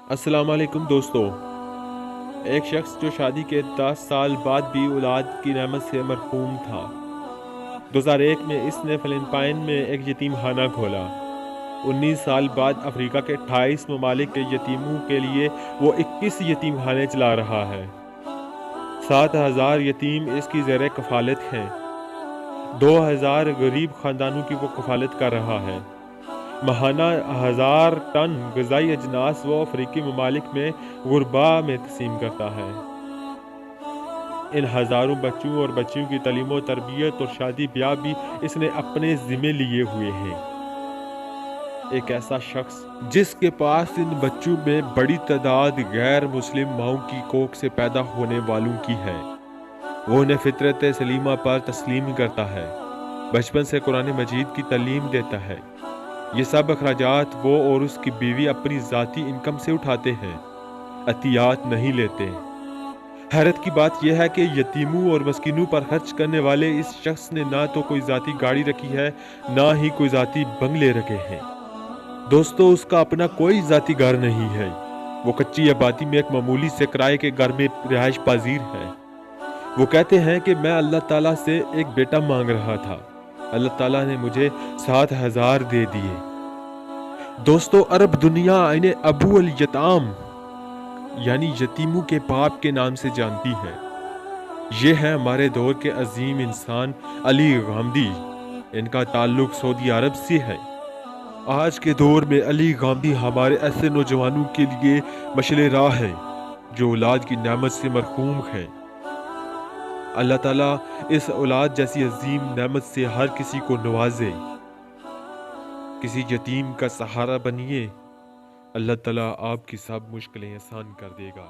السلام علیکم دوستو۔ ایک شخص جو شادی کے 10 سال بعد بھی اولاد کی نعمت سے محروم تھا۔ 2001 میں اس نے فلپائن میں ایک یتیم خانہ کھولا۔ 19 سال بعد افریقہ کے 28 ممالک کے یتیموں کے لیے وہ 21 یتیم خانے چلا رہا ہے۔ 7,000 یتیم اس کی زیر کفالت ہیں۔ 2,000 غریب خاندانوں کی وہ کفالت کر رہا ہے۔ ماہانہ 1,000 ٹن غذائی اجناس وہ افریقی ممالک میں غربا میں تقسیم کرتا ہے۔ ان ہزاروں بچوں اور بچیوں کی تعلیم و تربیت اور شادی بیاہ بھی اس نے اپنے ذمے لیے ہوئے ہیں۔ ایک ایسا شخص جس کے پاس ان بچوں میں بڑی تعداد غیر مسلم ماؤں کی کوکھ سے پیدا ہونے والوں کی ہے، وہ انہیں فطرت سلیمہ پر تسلیم کرتا ہے، بچپن سے قرآن مجید کی تعلیم دیتا ہے۔ یہ سب اخراجات وہ اور اس کی بیوی اپنی ذاتی انکم سے اٹھاتے ہیں، عطیات نہیں لیتے۔ حیرت کی بات یہ ہے کہ یتیموں اور مسکینوں پر خرچ کرنے والے اس شخص نے نہ تو کوئی ذاتی گاڑی رکھی ہے، نہ ہی کوئی ذاتی بنگلے رکھے ہیں۔ دوستو، اس کا اپنا کوئی ذاتی گھر نہیں ہے۔ وہ کچی آبادی میں ایک معمولی سے کرائے کے گھر میں رہائش پذیر ہے۔ وہ کہتے ہیں کہ میں اللہ تعالیٰ سے ایک بیٹا مانگ رہا تھا، اللہ تعالیٰ نے مجھے 7,000 دے دیے۔ دوستو، عرب دنیا انہیں ابو الیتام یعنی یتیموں کے باپ کے نام سے جانتی ہے۔ یہ ہے ہمارے دور کے عظیم انسان علی غامدی۔ ان کا تعلق سعودی عرب سے ہے۔ آج کے دور میں علی غامدی ہمارے ایسے نوجوانوں کے لیے مشعل راہ ہے جو اولاد کی نعمت سے محروم ہیں۔ اللہ تعالیٰ اس اولاد جیسی عظیم نعمت سے ہر کسی کو نوازے۔ کسی یتیم کا سہارا بنیے، اللہ تعالیٰ آپ کی سب مشکلیں آسان کر دے گا۔